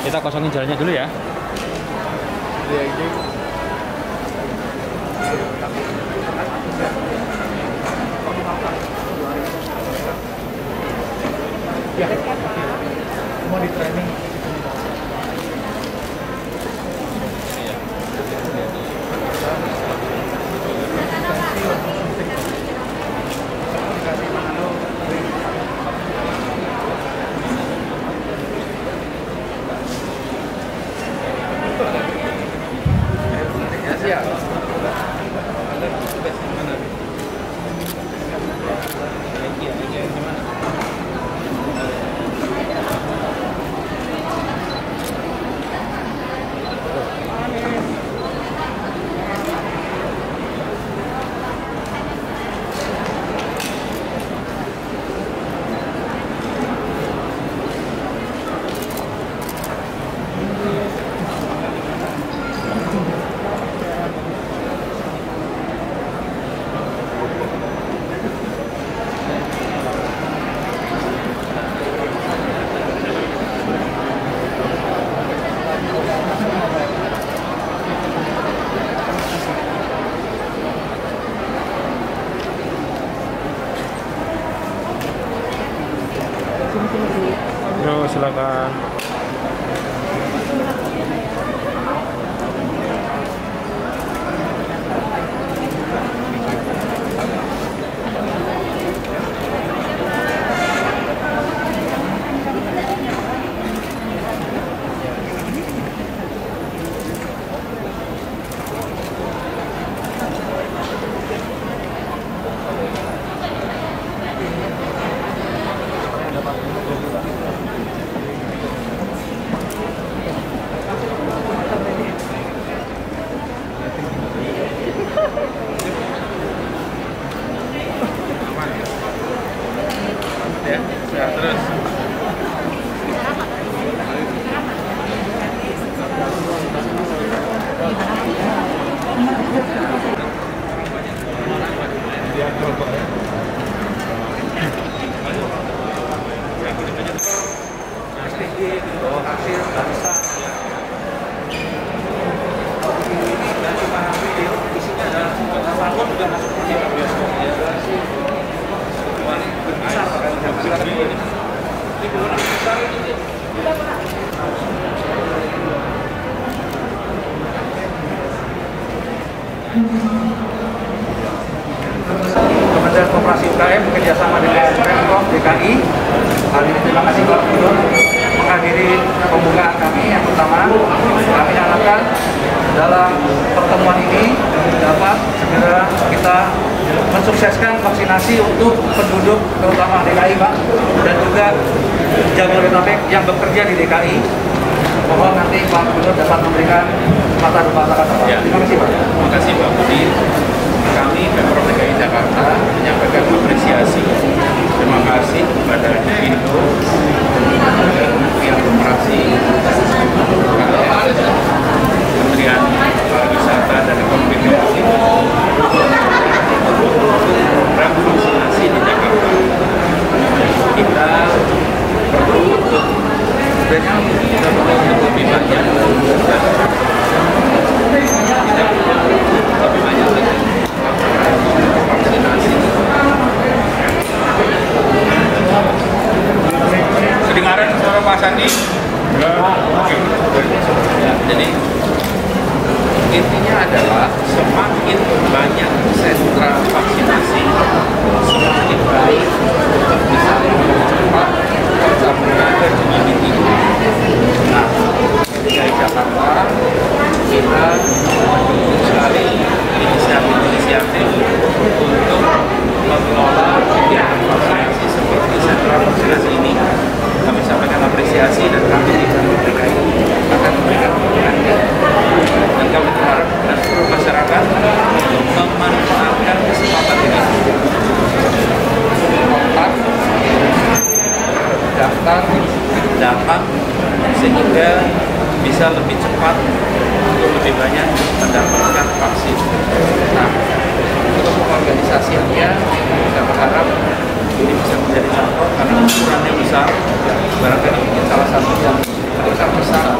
Kita kosongin jalannya dulu ya. Ya, mau di training. Ya. Yo, silakan. Ya, terus. Kementerian Koperasi UKM bekerjasama dengan Pemprov DKI. Hari ini terima kasih Pak Gubernur menghadiri pembukaan kami. Yang pertama, kami harapkan dalam pertemuan ini dapat segera kita mensukseskan vaksinasi untuk penduduk terutama DKI Pak, dan juga Jabodetabek yang bekerja di DKI. Mohon nanti Pak Gubernur dapat memberikan kata-kata Pak. Ya. Terima kasih Pak. Terima kasih Pak Budi. Kami Pemprov DKI Jakarta menyampaikan apresiasi. Terima kasih kepada Indo, Kementerian Koperasi, Kementerian Pariwisata dan Ekonomi Kreatif program vaksinasi di Jakarta. Kita perlu untuk lebih banyak lebih banyak lagi vaksinasi. Kedengaran suara Pak Sandi? Oke. Ya, jadi intinya adalah semakin banyak sentra vaksinasi, semakin baik untuk bisa mempercepat pencapaian herd immunity. Nah, di Jakarta kita mendukung sekali inisiatif-inisiatif untuk mengelola kegiatan vaksinasi seperti sentra vaksinasi ini. Kami sampaikan apresiasi dan kami di Pemprov DKI akan memberikan dukungannya, dan kami berharap seluruh masyarakat untuk memanfaatkan kesempatan ini, kontak, daftar, datang, sehingga bisa lebih cepat untuk lebih banyak mendapatkan vaksin. Nah, untuk pengorganisasiannya kita berharap ini bisa menjadi contoh karena ukurannya besar, barangkali mungkin salah satu yang terbesar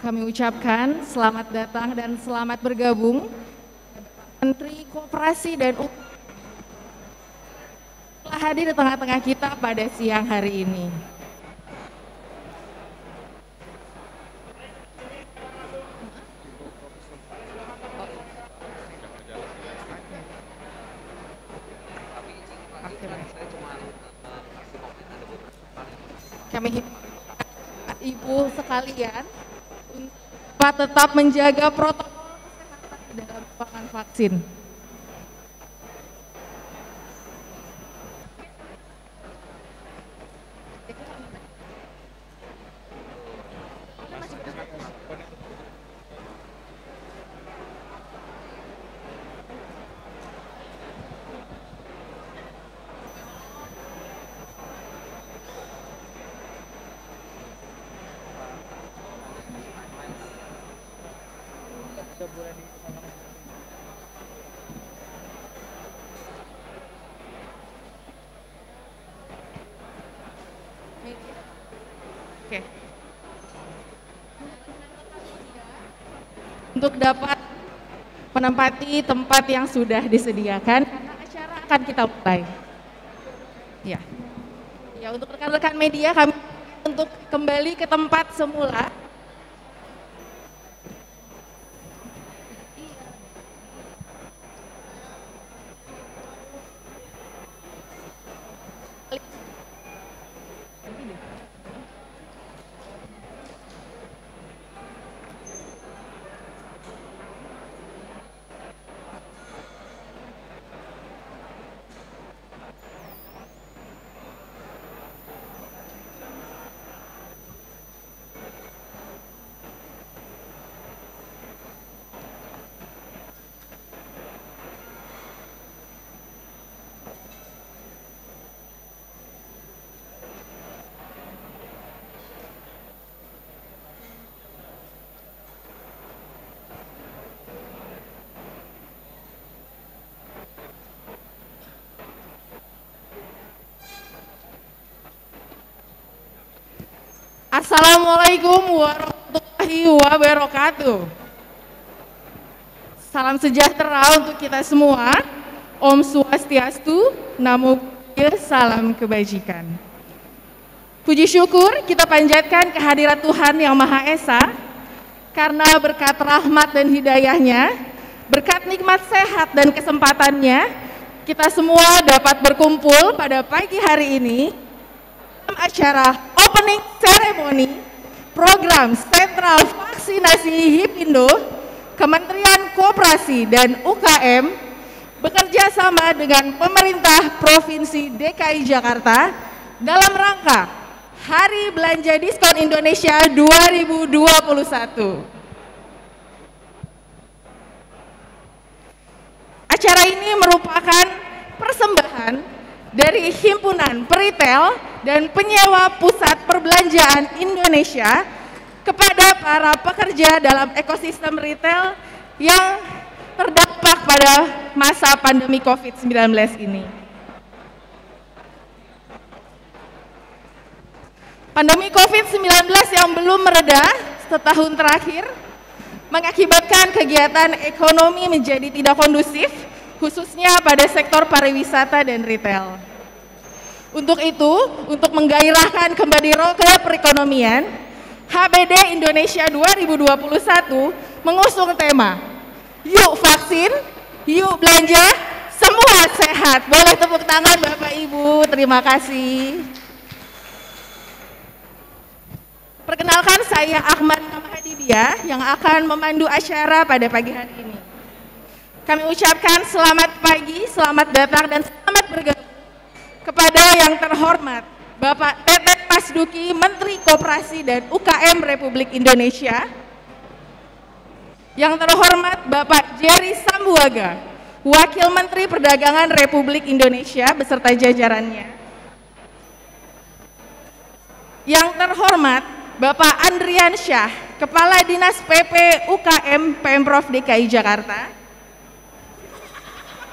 Kami ucapkan selamat datang dan selamat bergabung Menteri Koperasi dan UKM telah hadir di tengah-tengah kita pada siang hari ini. Kami Ibu sekalian tetap menjaga protokol kesehatan dalam pengembangan vaksin. Oke. Untuk dapat menempati tempat yang sudah disediakan, karena acara akan kita mulai. Ya, ya untuk rekan-rekan media kami untuk kembali ke tempat semula. Assalamualaikum warahmatullahi wabarakatuh. Salam sejahtera untuk kita semua. Om Swastiastu, Namo Buddhaya, salam kebajikan. Puji syukur kita panjatkan kehadirat Tuhan Yang Maha Esa, karena berkat rahmat dan hidayahnya, berkat nikmat sehat dan kesempatannya, kita semua dapat berkumpul pada pagi hari ini dalam acara opening ceremony program Sentral Vaksinasi HIPindo Kementerian Koperasi dan UKM bekerja sama dengan pemerintah Provinsi DKI Jakarta dalam rangka Hari Belanja Diskon Indonesia 2021. Acara ini merupakan persembahan dari Himpunan Peritel dan Penyewa Pusat Perbelanjaan Indonesia kepada para pekerja dalam ekosistem retail yang terdampak pada masa pandemi COVID-19 ini. Pandemi COVID-19 yang belum mereda setahun terakhir mengakibatkan kegiatan ekonomi menjadi tidak kondusif, khususnya pada sektor pariwisata dan retail. Untuk itu, untuk menggairahkan kembali roda perekonomian, HBD Indonesia 2021 mengusung tema, yuk vaksin, yuk belanja, semua sehat. Boleh tepuk tangan Bapak Ibu, terima kasih. Perkenalkan, saya Ahmad Mahadibiah yang akan memandu acara pada pagi hari ini. Kami ucapkan selamat pagi, selamat datang, dan selamat bergabung kepada yang terhormat Bapak Tetet Pasduki, Menteri Koperasi dan UKM Republik Indonesia, yang terhormat Bapak Jerry Sambuaga, Wakil Menteri Perdagangan Republik Indonesia beserta jajarannya, yang terhormat Bapak Andrian Syah, Kepala Dinas PP UKM Pemprov DKI Jakarta,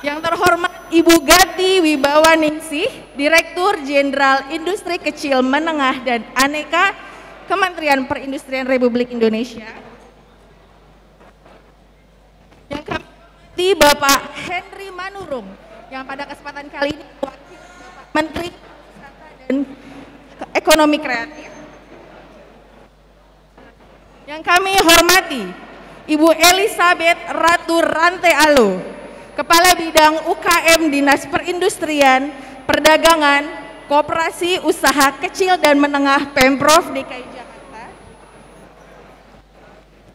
yang terhormat Ibu Gati Wibawa Ningsih, Direktur Jenderal Industri Kecil Menengah dan Aneka Kementerian Perindustrian Republik Indonesia, yang kami hormati Bapak Henry Manurung yang pada kesempatan kali ini wakil Bapak Menteri Wisata dan Ekonomi Kreatif, yang kami hormati Ibu Elizabeth Ratu Rante Alo, Kepala Bidang UKM Dinas Perindustrian, Perdagangan, Koperasi Usaha Kecil dan Menengah Pemprov DKI Jakarta.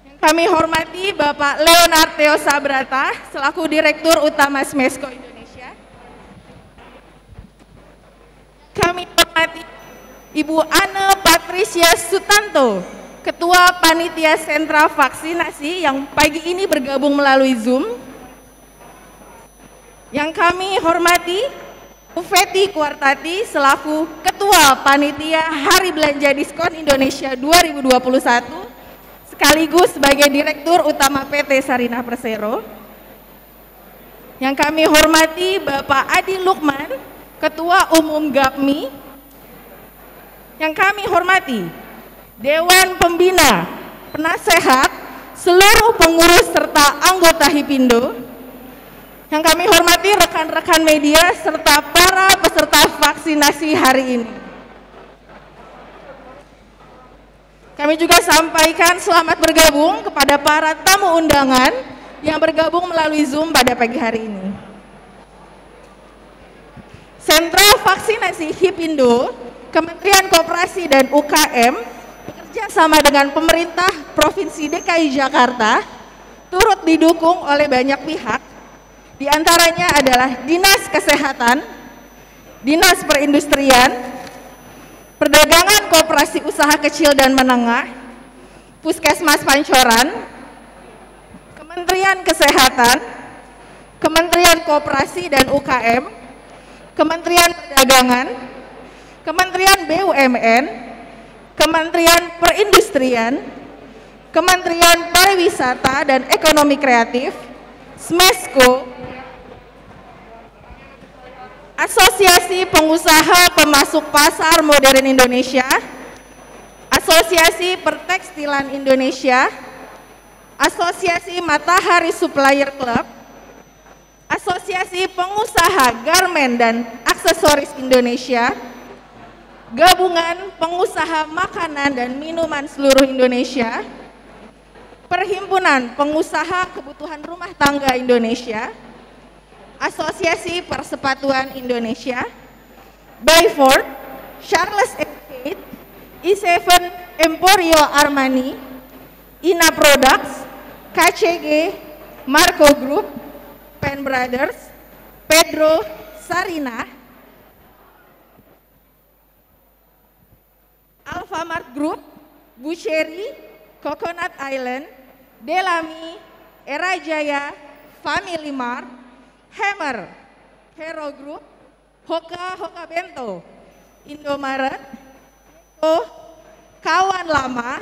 Yang kami hormati Bapak Leonard Theo Sabrata selaku Direktur Utama Smesco Indonesia. Kami hormati Ibu Anne Patricia Sutanto, Ketua Panitia Sentra Vaksinasi yang pagi ini bergabung melalui Zoom. Yang kami hormati Bu Feti Kuartati selaku Ketua Panitia Hari Belanja Diskon Indonesia 2021 sekaligus sebagai Direktur Utama PT Sarinah Persero. Yang kami hormati Bapak Adi Lukman, Ketua Umum GAPMI. Yang kami hormati Dewan Pembina, Penasehat, seluruh pengurus serta anggota HIPindo. Yang kami hormati rekan-rekan media serta para peserta vaksinasi hari ini. Kami juga sampaikan selamat bergabung kepada para tamu undangan yang bergabung melalui Zoom pada pagi hari ini. Sentra Vaksinasi HIPindo, Kementerian Koperasi dan UKM bekerja sama dengan pemerintah Provinsi DKI Jakarta turut didukung oleh banyak pihak, diantaranya adalah Dinas Kesehatan, Dinas Perindustrian, Perdagangan Koperasi Usaha Kecil dan Menengah, Puskesmas Pancoran, Kementerian Kesehatan, Kementerian Koperasi dan UKM, Kementerian Perdagangan, Kementerian BUMN, Kementerian Perindustrian, Kementerian Pariwisata dan Ekonomi Kreatif, Smesco, Asosiasi Pengusaha Pemasok Pasar Modern Indonesia, Asosiasi Pertekstilan Indonesia, Asosiasi Matahari Supplier Club, Asosiasi Pengusaha Garmen dan Aksesoris Indonesia, Gabungan Pengusaha Makanan dan Minuman Seluruh Indonesia, Perhimpunan Pengusaha Kebutuhan Rumah Tangga Indonesia, Asosiasi Persepatuan Indonesia, Bayford, Charles & Kate, E7 Emporio Armani, Ina Products, KCG, Marco Group, Pen Brothers, Pedro Sarinah, Alfamart Group, Bucheri, Coconut Island, Delami, Era Jaya, Family Mart, Hammer, Hero Group, Hoka Hoka Bento, Indomaret, Kawan Lama,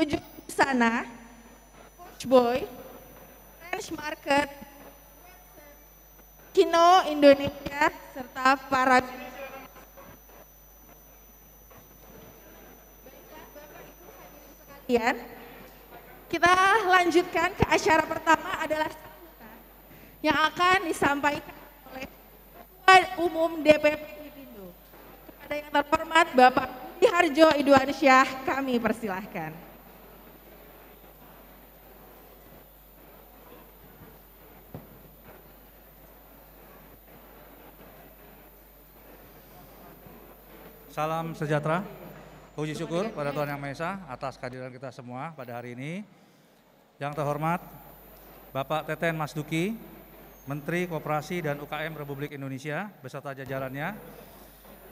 Ujuk Sana, Coach Boy, French Market, Kino Indonesia, serta para kita lanjutkan ke acara pertama adalah sambutan yang akan disampaikan oleh Ketua Umum DPP Hipindo. Kepada yang terhormat Bapak Budi Harjo Idwansyah, kami persilahkan. Salam sejahtera, puji syukur pada Tuhan Yang Maha Esa atas kehadiran kita semua pada hari ini. Yang terhormat Bapak Teten Mas Duki, Menteri Koperasi dan UKM Republik Indonesia beserta jajarannya,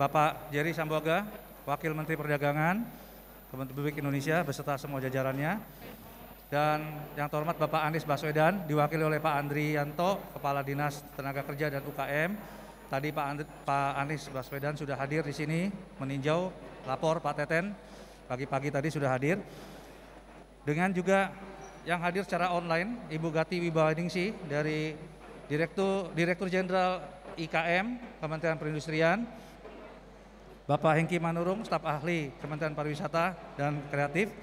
Bapak Jerry Sambuaga, Wakil Menteri Perdagangan Republik Indonesia beserta semua jajarannya, dan yang terhormat Bapak Anies Baswedan diwakili oleh Pak Andrianto, Kepala Dinas Tenaga Kerja dan UKM. Tadi Pak Anies Baswedan sudah hadir di sini meninjau lapor Pak Teten, pagi-pagi tadi sudah hadir. Dengan juga yang hadir secara online, Ibu Gati Wibawaningsi dari Direktur Jenderal IKM Kementerian Perindustrian, Bapak Hengki Manurung, staf ahli Kementerian Pariwisata dan Kreatif,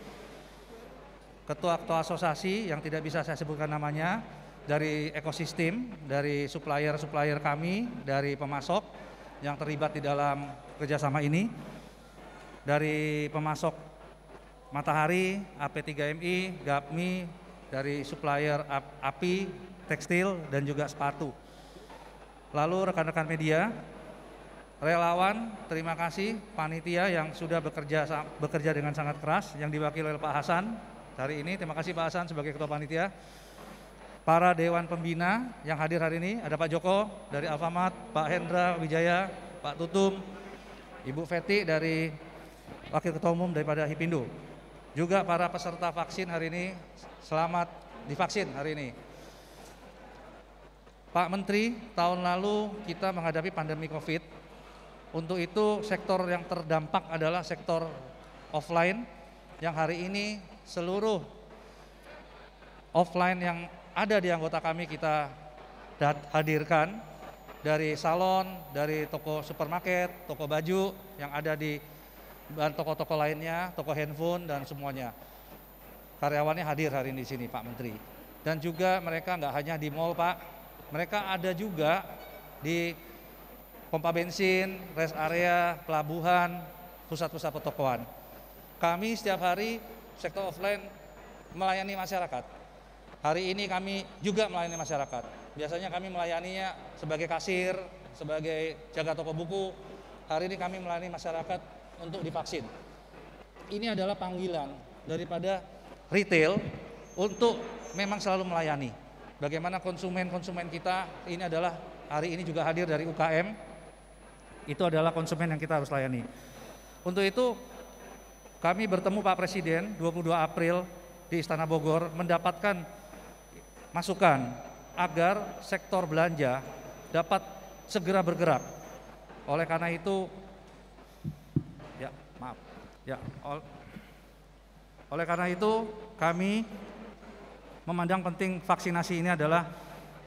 Ketua Asosiasi yang tidak bisa saya sebutkan namanya, dari ekosistem, dari supplier kami, dari pemasok yang terlibat di dalam kerjasama ini, dari pemasok Matahari, AP3MI, GAPMI, dari supplier api, tekstil, dan juga sepatu. Lalu rekan-rekan media, relawan, terima kasih panitia yang sudah bekerja dengan sangat keras, yang diwakili oleh Pak Hasan hari ini. Terima kasih Pak Hasan sebagai Ketua Panitia. Para Dewan Pembina yang hadir hari ini, ada Pak Joko dari Alfamart, Pak Hendra Wijaya, Pak Tutum, Ibu Feti dari Wakil Ketua Umum daripada Hipindo. Juga para peserta vaksin hari ini, selamat divaksin hari ini. Pak Menteri, tahun lalu kita menghadapi pandemi COVID. Untuk itu sektor yang terdampak adalah sektor offline, yang hari ini seluruh offline yang ada di anggota kami kita hadirkan, dari salon, dari toko supermarket, toko baju yang ada di dan toko-toko lainnya, toko handphone dan semuanya. Karyawannya hadir hari ini di sini Pak Menteri. Dan juga mereka nggak hanya di mall Pak, mereka ada juga di pompa bensin, rest area, pelabuhan, pusat-pusat pertokoan. Kami setiap hari sektor offline melayani masyarakat. Hari ini kami juga melayani masyarakat. Biasanya kami melayaninya sebagai kasir, sebagai jaga toko buku. Hari ini kami melayani masyarakat untuk divaksin. Ini adalah panggilan daripada retail untuk memang selalu melayani. Bagaimana konsumen kita ini adalah hari ini juga hadir dari UKM. Itu adalah konsumen yang kita harus layani. Untuk itu kami bertemu Pak Presiden 22 April di Istana Bogor mendapatkan masukan agar sektor belanja dapat segera bergerak. Oleh karena itu oleh karena itu kami memandang penting vaksinasi ini adalah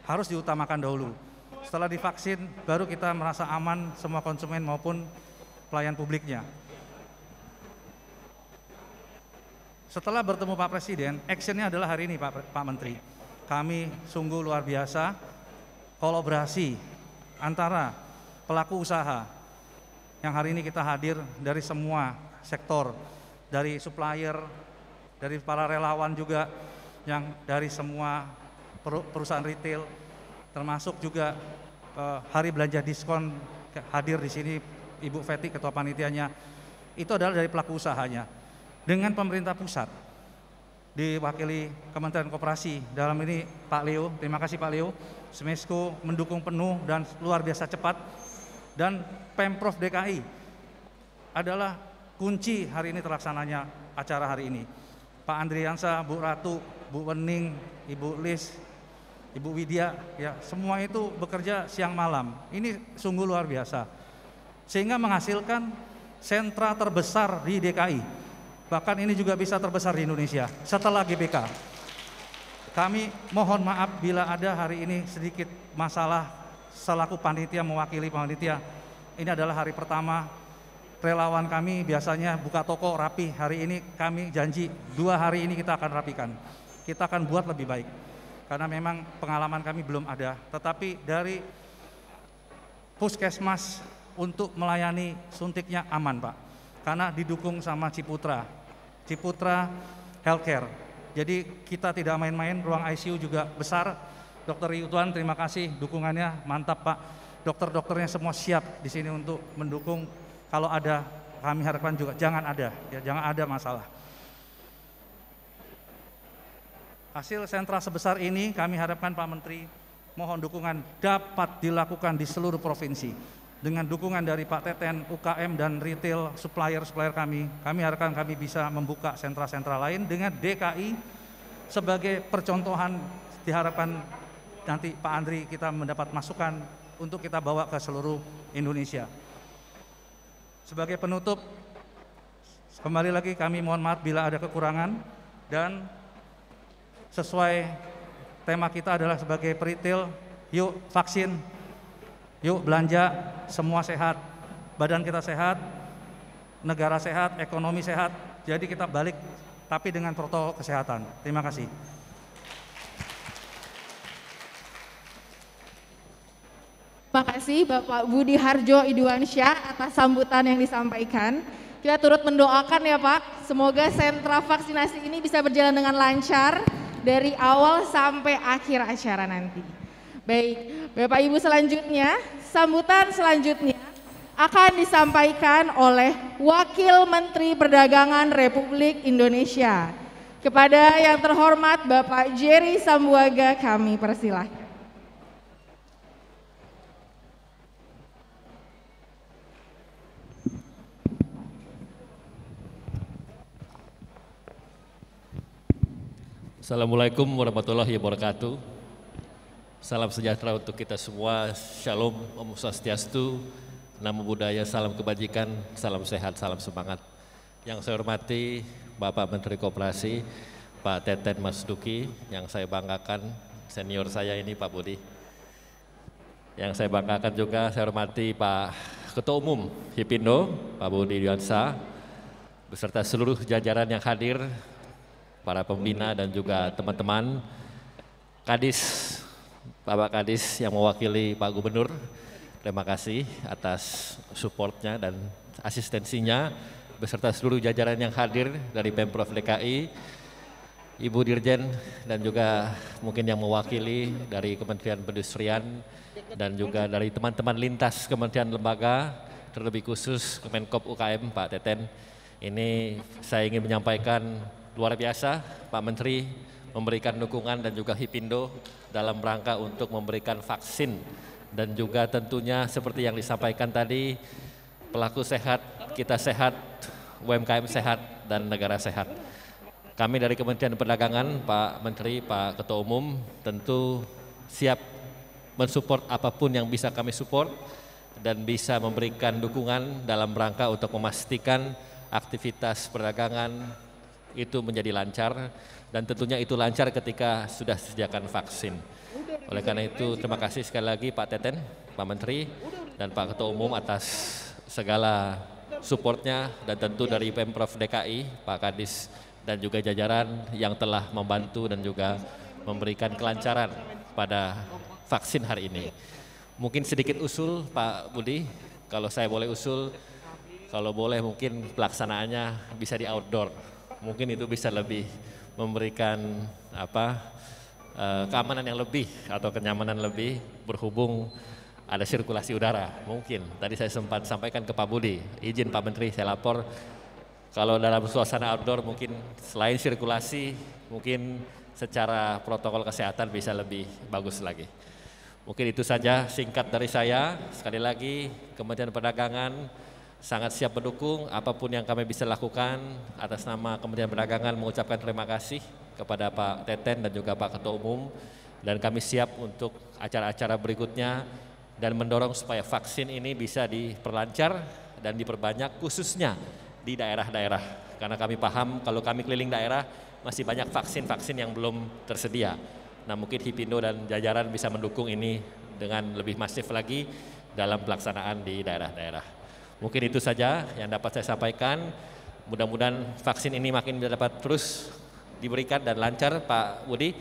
harus diutamakan dahulu. Setelah divaksin baru kita merasa aman semua konsumen maupun pelayan publiknya. Setelah bertemu Pak Presiden, actionnya adalah hari ini Pak Menteri. Kami sungguh luar biasa kolaborasi antara pelaku usaha yang hari ini kita hadir dari semua sektor, dari supplier, dari para relawan juga yang dari semua perusahaan retail, termasuk juga hari belanja diskon hadir di sini Ibu Feti Ketua Panitianya. Itu adalah dari pelaku usahanya. Dengan pemerintah pusat diwakili Kementerian Koperasi dalam ini Pak Leo, terima kasih Pak Leo. Smesco mendukung penuh dan luar biasa cepat, dan Pemprov DKI adalah kunci hari ini terlaksananya acara hari ini. Pak Andriansa, Bu Ratu, Bu Wening, Ibu Lis, Ibu Widya, ya semua itu bekerja siang malam. Ini sungguh luar biasa, sehingga menghasilkan sentra terbesar di DKI. Bahkan ini juga bisa terbesar di Indonesia setelah GBK. Kami mohon maaf bila ada hari ini sedikit masalah selaku panitia mewakili panitia. Ini adalah hari pertama relawan kami biasanya buka toko rapi. Hari ini kami janji 2 hari ini kita akan rapikan. Kita akan buat lebih baik. karena memang pengalaman kami belum ada. Tetapi dari puskesmas untuk melayani suntiknya aman, Pak, karena didukung sama Ciputra Healthcare. Jadi kita tidak main-main, ruang ICU juga besar. Dr. Yutuan, terima kasih dukungannya, mantap Pak. Dokter-dokternya semua siap di sini untuk mendukung. Kalau ada, kami harapkan juga jangan ada, ya, jangan ada masalah. Hasil sentra sebesar ini kami harapkan Pak Menteri, mohon dukungan dapat dilakukan di seluruh provinsi. Dengan dukungan dari Pak Teten, UKM dan retail supplier kami harapkan kami bisa membuka sentra-sentra lain dengan DKI sebagai percontohan. Diharapkan nanti Pak Andri kita mendapat masukan untuk kita bawa ke seluruh Indonesia. Sebagai penutup, kembali lagi kami mohon maaf bila ada kekurangan, dan sesuai tema kita adalah sebagai peritel, yuk vaksin, yuk belanja, semua sehat, badan kita sehat, negara sehat, ekonomi sehat, jadi kita balik tapi dengan protokol kesehatan. Terima kasih. Terima kasih Bapak Budi Harjo Iduansyah atas sambutan yang disampaikan. Kita turut mendoakan ya Pak, semoga sentra vaksinasi ini bisa berjalan dengan lancar dari awal sampai akhir acara nanti. Baik, Bapak Ibu, selanjutnya, sambutan selanjutnya akan disampaikan oleh Wakil Menteri Perdagangan Republik Indonesia. Kepada yang terhormat Bapak Jerry Sambuaga kami persilahkan. Assalamualaikum warahmatullahi wabarakatuh. Salam sejahtera untuk kita semua. Shalom, Om Swastiastu, Namo Buddhaya, salam kebajikan, salam sehat, salam semangat. Yang saya hormati Bapak Menteri Koperasi, Pak Teten Mas Duki, yang saya banggakan senior saya ini Pak Budi. Yang saya banggakan juga saya hormati Pak Ketua Umum Hipindo, Pak Budi Yuansa, beserta seluruh jajaran yang hadir, para pembina dan juga teman-teman Kadis, Bapak Kadis yang mewakili Pak Gubernur. Terima kasih atas supportnya dan asistensinya beserta seluruh jajaran yang hadir dari Pemprov DKI, Ibu Dirjen dan juga mungkin yang mewakili dari Kementerian Perindustrian dan juga dari teman-teman lintas kementerian lembaga, terlebih khusus Kemenkop UKM Pak Teten. Ini saya ingin menyampaikan luar biasa Pak Menteri memberikan dukungan dan juga Hipindo dalam rangka untuk memberikan vaksin dan juga tentunya seperti yang disampaikan tadi, pelaku sehat, kita sehat, UMKM sehat dan negara sehat. Kami dari Kementerian Perdagangan, Pak Menteri, Pak Ketua Umum tentu siap mensupport apapun yang bisa kami support dan bisa memberikan dukungan dalam rangka untuk memastikan aktivitas perdagangan itu menjadi lancar dan tentunya itu lancar ketika sudah disediakan vaksin. Oleh karena itu terima kasih sekali lagi Pak Teten, Pak Menteri dan Pak Ketua Umum atas segala supportnya dan tentu dari Pemprov DKI, Pak Kadis dan juga jajaran yang telah membantu dan juga memberikan kelancaran pada vaksin hari ini. Mungkin sedikit usul Pak Budi, kalau saya boleh usul, kalau boleh mungkin pelaksanaannya bisa di outdoor. Mungkin itu bisa lebih memberikan keamanan yang lebih atau kenyamanan lebih berhubung ada sirkulasi udara. Mungkin tadi saya sempat sampaikan ke Pak Budi, izin Pak Menteri saya lapor kalau dalam suasana outdoor mungkin selain sirkulasi mungkin secara protokol kesehatan bisa lebih bagus lagi. Mungkin itu saja singkat dari saya. Sekali lagi Kementerian Perdagangan sangat siap mendukung apapun yang kami bisa lakukan. Atas nama Kementerian Perdagangan mengucapkan terima kasih kepada Pak Teten dan juga Pak Ketua Umum, dan kami siap untuk acara-acara berikutnya dan mendorong supaya vaksin ini bisa diperlancar dan diperbanyak khususnya di daerah-daerah, karena kami paham kalau kami keliling daerah masih banyak vaksin-vaksin yang belum tersedia. Nah mungkin Hipindo dan jajaran bisa mendukung ini dengan lebih masif lagi dalam pelaksanaan di daerah-daerah. Mungkin itu saja yang dapat saya sampaikan. Mudah-mudahan vaksin ini makin dapat terus diberikan dan lancar Pak Budi.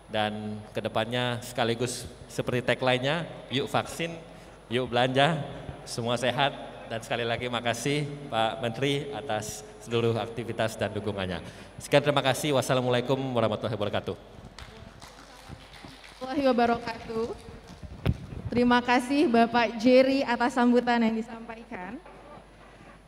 Dan kedepannya sekaligus seperti tagline-nya, yuk vaksin, yuk belanja, semua sehat. Dan sekali lagi makasih Pak Menteri atas seluruh aktivitas dan dukungannya. Sekian terima kasih. Wassalamualaikum warahmatullahi wabarakatuh. Warahmatullahi wabarakatuh. Terima kasih Bapak Jerry atas sambutan yang disampaikan.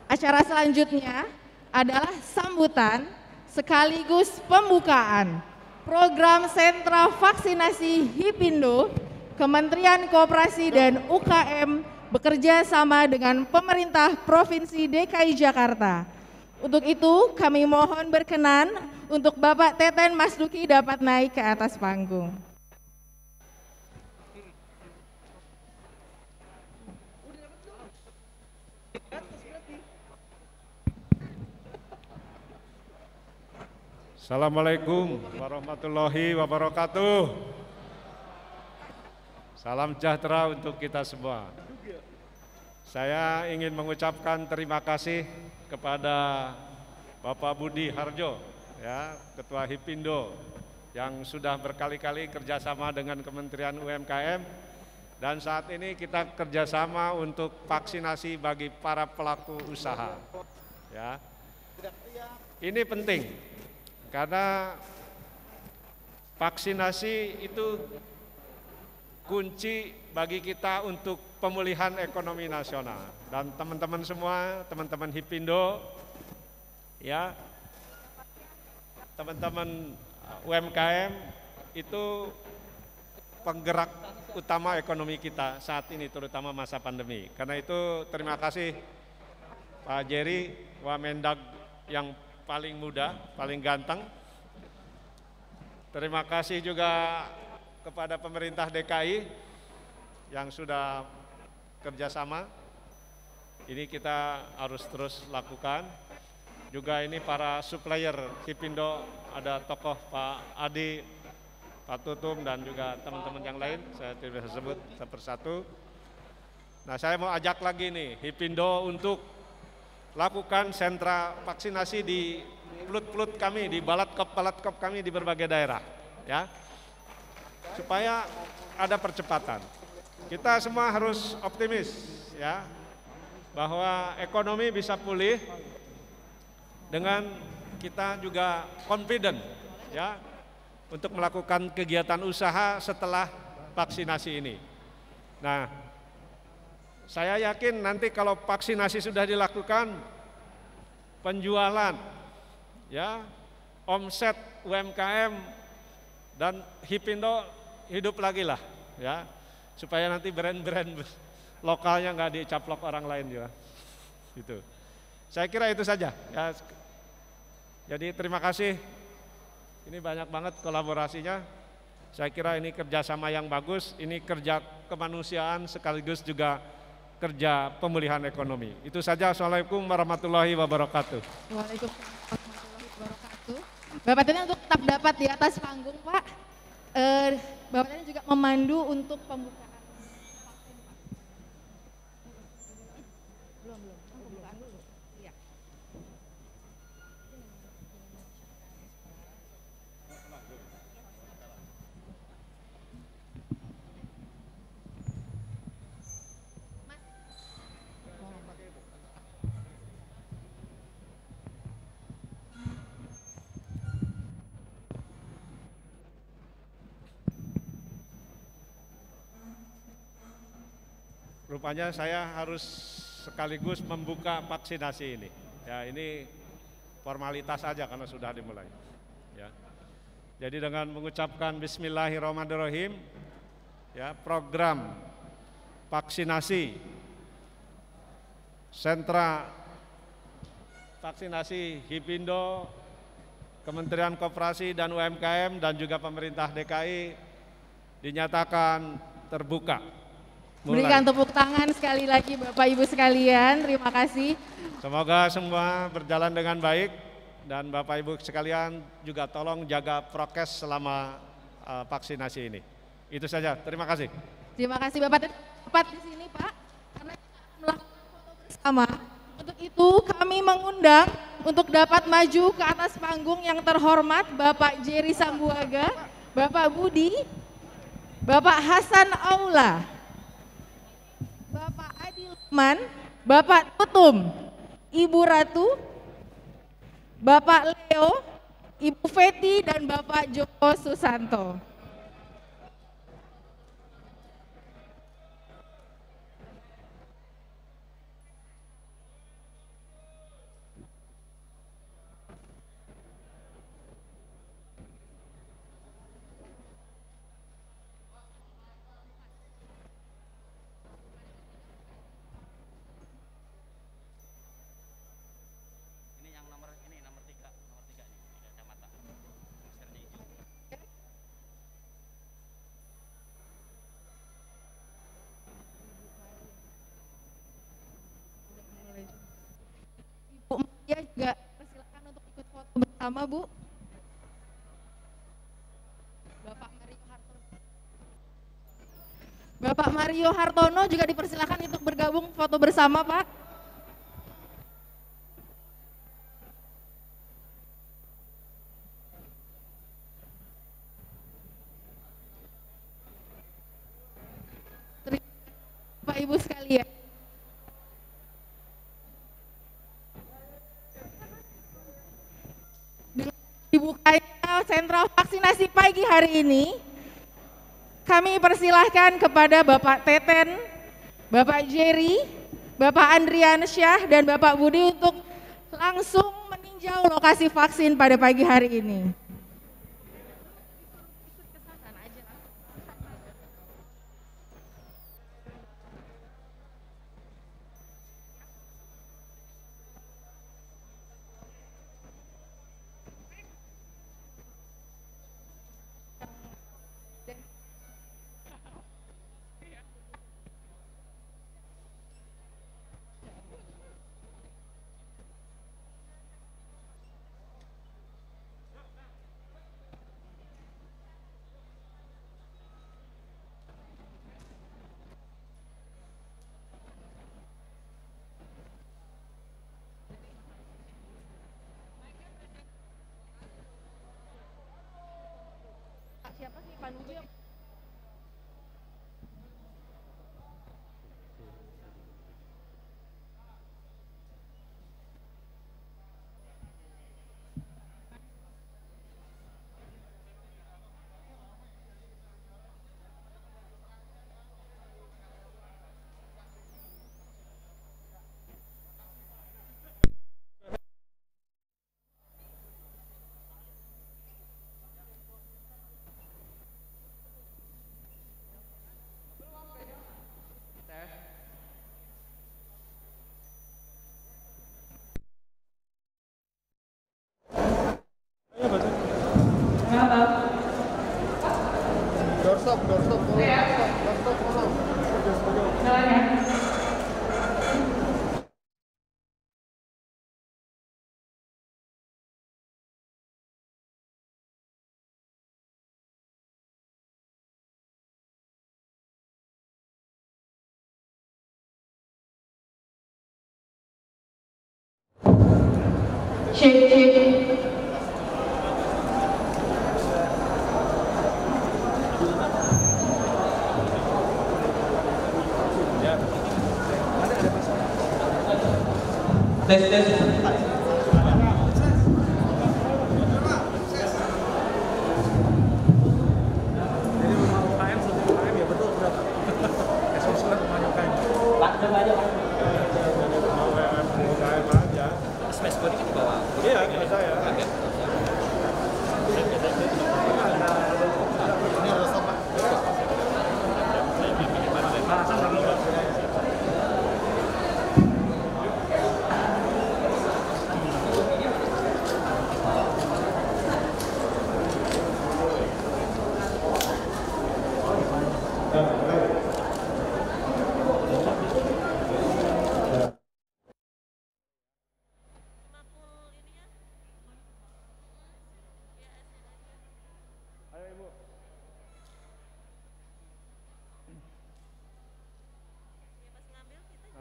Acara selanjutnya adalah sambutan sekaligus pembukaan program sentra vaksinasi Hipindo Kementerian Koperasi dan UKM bekerja sama dengan pemerintah Provinsi DKI Jakarta. Untuk itu kami mohon berkenan untuk Bapak Teten Mas Duki dapat naik ke atas panggung. Assalamualaikum warahmatullahi wabarakatuh. Salam sejahtera untuk kita semua. Saya ingin mengucapkan terima kasih kepada Bapak Budi Harjo, ya, Ketua Hipindo, yang sudah berkali-kali kerjasama dengan Kementerian UMKM, dan saat ini kita kerjasama untuk vaksinasi bagi para pelaku usaha. Ya, ini penting. Karena vaksinasi itu kunci bagi kita untuk pemulihan ekonomi nasional. Dan teman-teman semua, teman-teman Hipindo, ya, teman-teman UMKM itu penggerak utama ekonomi kita saat ini, terutama masa pandemi. Karena itu terima kasih Pak Jerry, Wamendag yang paling muda, paling ganteng. Terima kasih juga kepada pemerintah DKI yang sudah kerjasama. Ini kita harus terus lakukan. Juga ini para supplier Hipindo, ada tokoh Pak Adi, Pak Tutum, dan juga teman-teman yang lain, saya tidak bisa sebut satu persatu. Nah, saya mau ajak lagi nih Hipindo untuk lakukan sentra vaksinasi di pelut-pelut kami, di balat-kop kami di berbagai daerah, ya, supaya ada percepatan. Kita semua harus optimis, ya, bahwa ekonomi bisa pulih dengan kita juga confident, ya, untuk melakukan kegiatan usaha setelah vaksinasi ini. Nah, saya yakin nanti kalau vaksinasi sudah dilakukan, penjualan, ya, omset UMKM dan Hipindo hidup lagi lah, ya, supaya nanti brand-brand lokalnya nggak dicaplok orang lain juga. Gitu. Saya kira itu saja. Ya. Jadi terima kasih. Ini banyak banget kolaborasinya. Saya kira ini kerjasama yang bagus. Ini kerja kemanusiaan sekaligus juga kerja pemulihan ekonomi. Itu saja. Assalamualaikum warahmatullahi wabarakatuh. Waalaikumsalam warahmatullahi wabarakatuh. Bapak Teten untuk tetap dapat di atas panggung, Pak. Bapak Teten juga memandu untuk pembukaan vaksin, Pak. Belum, pembukaan dulu. Iya. Rupanya saya harus sekaligus membuka vaksinasi ini. Ya, ini formalitas saja karena sudah dimulai. Ya. Jadi dengan mengucapkan Bismillahirrahmanirrahim, ya, program vaksinasi sentra vaksinasi Hipindo, Kementerian Koperasi dan UMKM dan juga pemerintah DKI dinyatakan terbuka. Berikan tepuk tangan sekali lagi Bapak Ibu sekalian, terima kasih. Semoga semua berjalan dengan baik dan Bapak Ibu sekalian juga tolong jaga prokes selama vaksinasi ini. Itu saja, terima kasih. Terima kasih Bapak tepat di sini Pak, karena kita melakukan foto bersama. Untuk itu kami mengundang untuk dapat maju ke atas panggung yang terhormat Bapak Jerry Sambuaga Bapak Budi, Bapak Hasan Aula, Bapak Adi Lukman, Bapak Tutum, Ibu Ratu, Bapak Leo, Ibu Feti, dan Bapak Joko Susanto. Bu Maria juga persilakan untuk ikut foto bersama, Bu. Bapak Mario Hartono juga dipersilakan untuk bergabung foto bersama, Pak. Bapak Ibu sekalian. Dengan dibukanya sentra vaksinasi pagi hari ini, kami persilahkan kepada Bapak Teten, Bapak Jerry, Bapak Andrian Syah, dan Bapak Budi untuk langsung meninjau lokasi vaksin pada pagi hari ini. Siapa sih Panuji? Cek. Tes.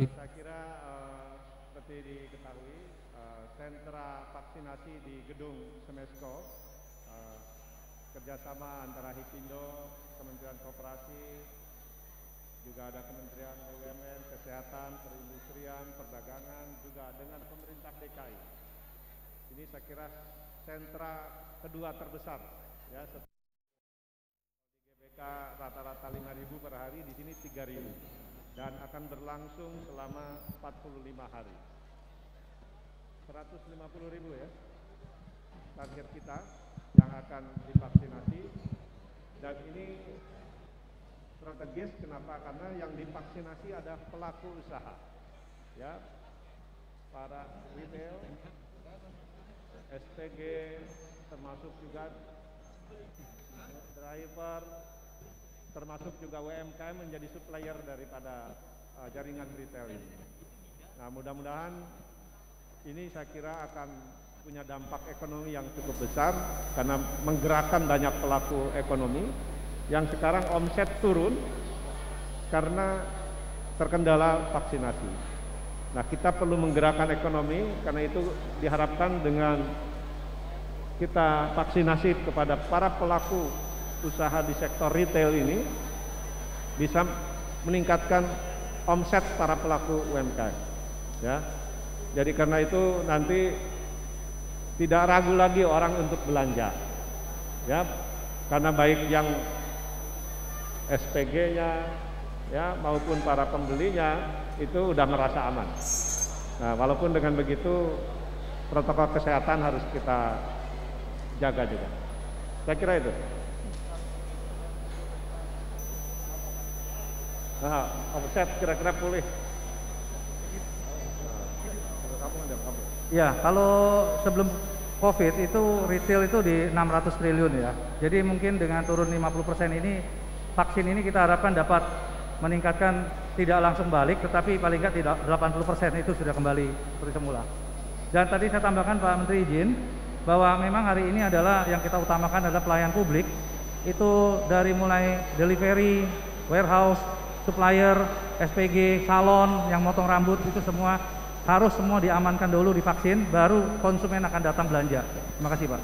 Saya kira seperti diketahui sentra vaksinasi di gedung Semesko kerjasama antara Hipindo, Kementerian Koperasi, juga ada Kementerian BUMN, Kesehatan, Perindustrian, Perdagangan, juga dengan pemerintah DKI. Ini saya kira sentra kedua terbesar, ya. Di GBK rata-rata 5.000 per hari, di sini 3.000, dan akan berlangsung selama 45 hari. 150.000 ya target kita yang akan divaksinasi, dan ini strategis. Kenapa? Karena yang divaksinasi ada pelaku usaha, ya, para retail, SPG, termasuk juga driver, termasuk juga UMKM menjadi supplier daripada jaringan retail ini. Nah, mudah-mudahan ini saya kira akan punya dampak ekonomi yang cukup besar karena menggerakkan banyak pelaku ekonomi yang sekarang omset turun karena terkendala vaksinasi. Nah, kita perlu menggerakkan ekonomi, karena itu diharapkan dengan kita vaksinasi kepada para pelaku usaha di sektor retail ini bisa meningkatkan omset para pelaku UMKM, ya. Jadi karena itu nanti tidak ragu lagi orang untuk belanja, ya, karena baik yang SPG-nya, ya, maupun para pembelinya itu udah merasa aman. Nah, walaupun dengan begitu protokol kesehatan harus kita jaga juga. Saya kira itu. Nah, omset kira-kira pulih. Ya, kalau sebelum COVID itu retail itu di 600 triliun ya. Jadi mungkin dengan turun 50% ini, vaksin ini kita harapkan dapat meningkatkan, tidak langsung balik, tetapi paling nggak tidak 80% itu sudah kembali seperti semula. Dan tadi saya tambahkan Pak Menteri izin, bahwa memang hari ini adalah yang kita utamakan adalah pelayanan publik. Itu dari mulai delivery, warehouse, supplier, SPG, salon, yang motong rambut, itu semua harus semua diamankan dulu, divaksin, baru konsumen akan datang belanja. Terima kasih, Pak.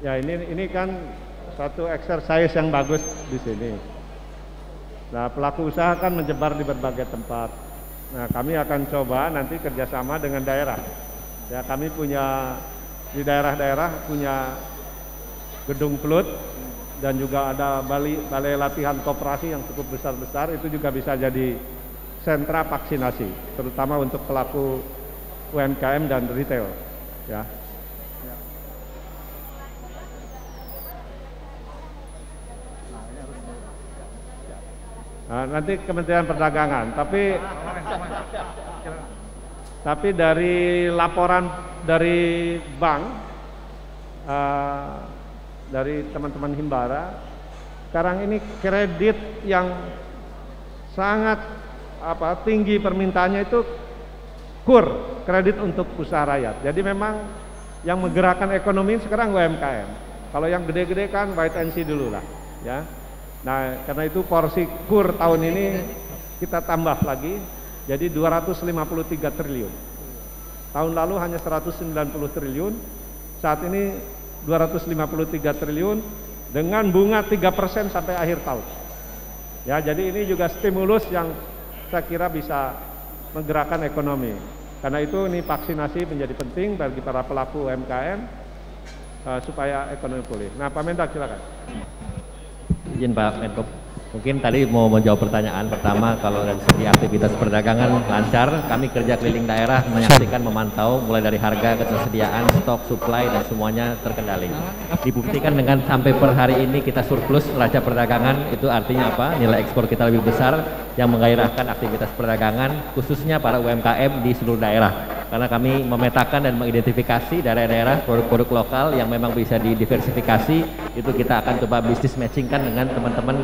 Ya, ini kan satu exercise yang bagus di sini. Nah, pelaku usaha kan menyebar di berbagai tempat. Nah, kami akan coba nanti kerjasama dengan daerah. Ya, kami punya di daerah-daerah punya gedung pelut, dan juga ada balai latihan koperasi yang cukup besar-besar, itu juga bisa jadi sentra vaksinasi, terutama untuk pelaku UMKM dan retail, ya. Nah, nanti Kementerian Perdagangan, tapi dari laporan dari bank, dari teman-teman Himbara, sekarang ini kredit yang sangat tinggi permintaannya itu KUR, kredit untuk usaha rakyat. Jadi memang yang menggerakkan ekonomi sekarang UMKM. Kalau yang gede-gede kan wait and see dulu lah, ya. Nah, karena itu porsi KUR tahun ini kita tambah lagi, jadi 253 triliun. Tahun lalu hanya 190 triliun, saat ini 253 triliun dengan bunga 3% sampai akhir tahun. Ya, jadi ini juga stimulus yang saya kira bisa menggerakkan ekonomi. Karena itu ini vaksinasi menjadi penting bagi para pelaku UMKM supaya ekonomi pulih. Nah, Pak Mendak silakan. Izin Pak Menko, mungkin tadi mau menjawab pertanyaan pertama. Kalau dari segi aktivitas perdagangan lancar, kami kerja keliling daerah menyaksikan, memantau mulai dari harga, ketersediaan, stok, supply, dan semuanya terkendali. Dibuktikan dengan sampai per hari ini kita surplus neraca perdagangan. Itu artinya apa? Nilai ekspor kita lebih besar yang menggairahkan aktivitas perdagangan, khususnya para UMKM di seluruh daerah. karena kami memetakan dan mengidentifikasi daerah-daerah produk-produk lokal yang memang bisa didiversifikasi. Itu kita akan coba bisnis matchingkan dengan teman-teman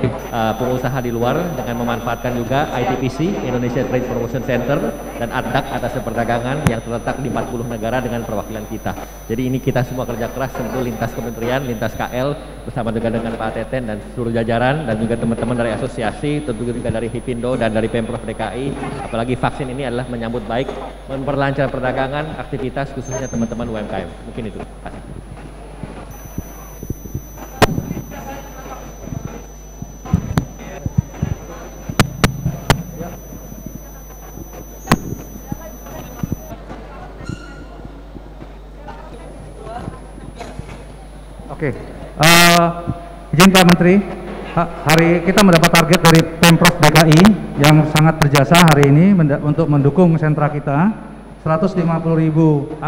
pengusaha di luar dengan memanfaatkan juga ITPC, Indonesia Trade Promotion Center, dan ADDAC, Atas Perdagangan, yang terletak di 40 negara dengan perwakilan kita. Jadi ini kita semua kerja keras, tentu lintas kementerian, lintas KL, bersama juga dengan Pak Teten dan seluruh jajaran, dan juga teman-teman dari asosiasi, tentu juga dari Hipindo dan dari Pemprov DKI. Apalagi vaksin ini adalah menyambut baik, memperlancar perdagangan, aktivitas khususnya teman-teman UMKM. Mungkin itu. Terima kasih. Oke, izin Pak Menteri, hari kita mendapat target dari Pemprov DKI yang sangat berjasa hari ini untuk mendukung sentra kita, 150.000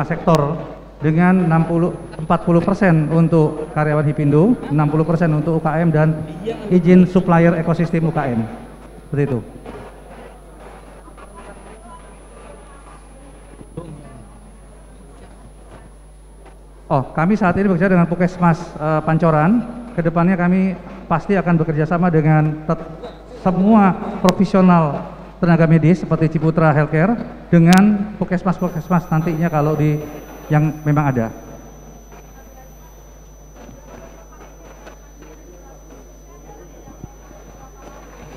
sektor dengan 40% untuk karyawan Hipindo, 60% untuk UKM, dan izin supplier ekosistem UKM. Seperti itu. Oh, kami saat ini bekerja dengan Puskesmas Pancoran. Kedepannya kami pasti akan bekerja sama dengan semua profesional tenaga medis seperti Ciputra Healthcare dengan Puskesmas nantinya kalau yang memang ada.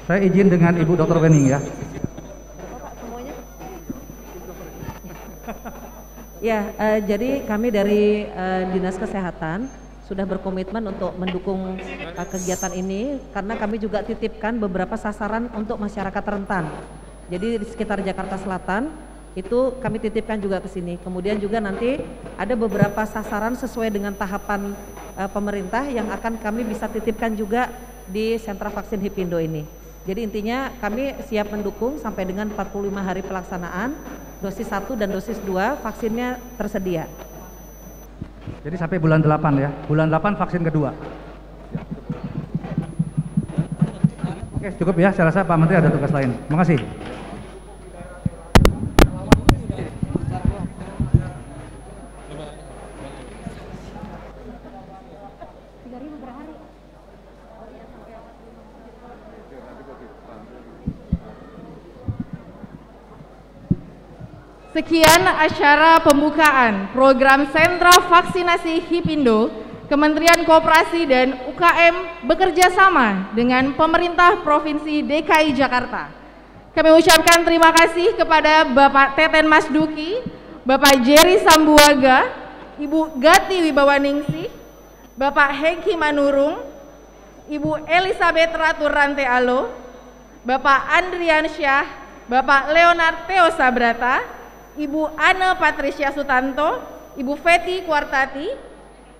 Saya izin dengan Ibu Dr. Wening ya. Ya, jadi kami dari Dinas Kesehatan sudah berkomitmen untuk mendukung kegiatan ini karena kami juga titipkan beberapa sasaran untuk masyarakat rentan. Jadi di sekitar Jakarta Selatan itu kami titipkan juga ke sini. Kemudian juga nanti ada beberapa sasaran sesuai dengan tahapan pemerintah yang akan kami bisa titipkan juga di sentra vaksin Hipindo ini. Jadi intinya kami siap mendukung sampai dengan 45 hari pelaksanaan. Dosis 1 dan dosis 2 vaksinnya tersedia. Jadi sampai bulan 8 ya. Bulan 8 vaksin kedua. Oke, cukup ya. Saya rasa Pak Menteri ada tugas lain. Terima kasih. Sekian acara pembukaan program Sentra Vaksinasi Hipindo, Kementerian Koperasi dan UKM bekerja sama dengan pemerintah Provinsi DKI Jakarta. Kami ucapkan terima kasih kepada Bapak Teten Masduki, Bapak Jerry Sambuaga, Ibu Gati Wibawaningsih, Bapak Hengki Manurung, Ibu Elizabeth Ratu Rante Alo, Bapak Andrian Syah, Bapak Leonard Theo Sabrata, Ibu Anne Patricia Sutanto, Ibu Feti Kuartati,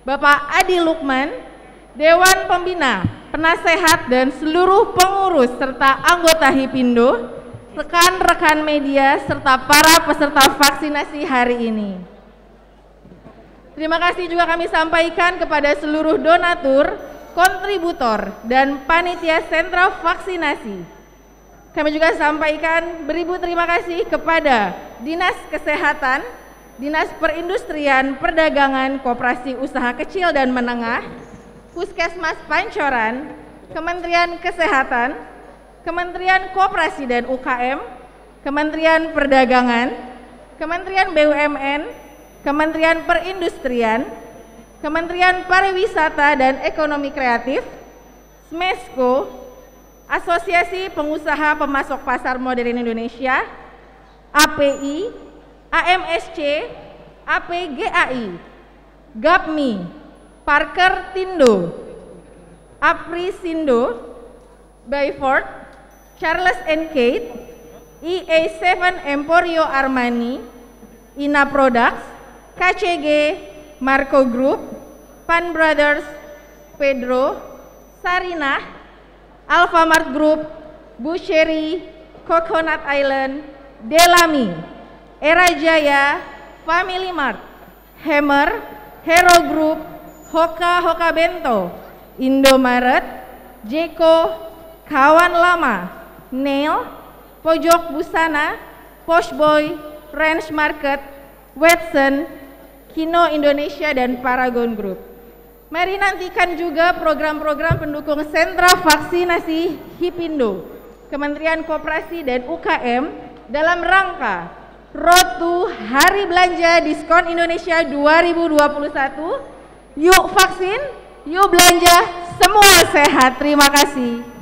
Bapak Adi Lukman, Dewan Pembina, Penasehat dan seluruh pengurus serta anggota Hipindo, rekan-rekan media serta para peserta vaksinasi hari ini. Terima kasih juga kami sampaikan kepada seluruh donatur, kontributor, dan panitia sentra vaksinasi. Kami juga sampaikan beribu terima kasih kepada Dinas Kesehatan, Dinas Perindustrian, Perdagangan, Koperasi Usaha Kecil dan Menengah, Puskesmas Pancoran, Kementerian Kesehatan, Kementerian Koperasi dan UKM, Kementerian Perdagangan, Kementerian BUMN, Kementerian Perindustrian, Kementerian Pariwisata dan Ekonomi Kreatif, SMESCO, Asosiasi Pengusaha Pemasok Pasar Modern Indonesia, API, AMSC, APGAI, GAPMI, Parker Tindo, Aprisindo, Bayford, Charles & Kate, EA7 Emporio Armani, Ina Products, KCG, Marco Group, Pan Brothers, Pedro, Sarinah, Alfamart Group, Busheri, Coconut Island, Delami, Era Jaya, Family Mart, Hammer, Hero Group, Hoka Hoka Bento, Indomaret, Jeko, Kawan Lama, Nail, Pojok Busana, Poshboy, Ranch Market, Watson, Kino Indonesia, dan Paragon Group. Mari nantikan juga program-program pendukung sentra vaksinasi Hipindo, Kementerian Koperasi dan UKM dalam rangka Road to Hari Belanja Diskon Indonesia 2021. Yuk vaksin, yuk belanja, semua sehat. Terima kasih.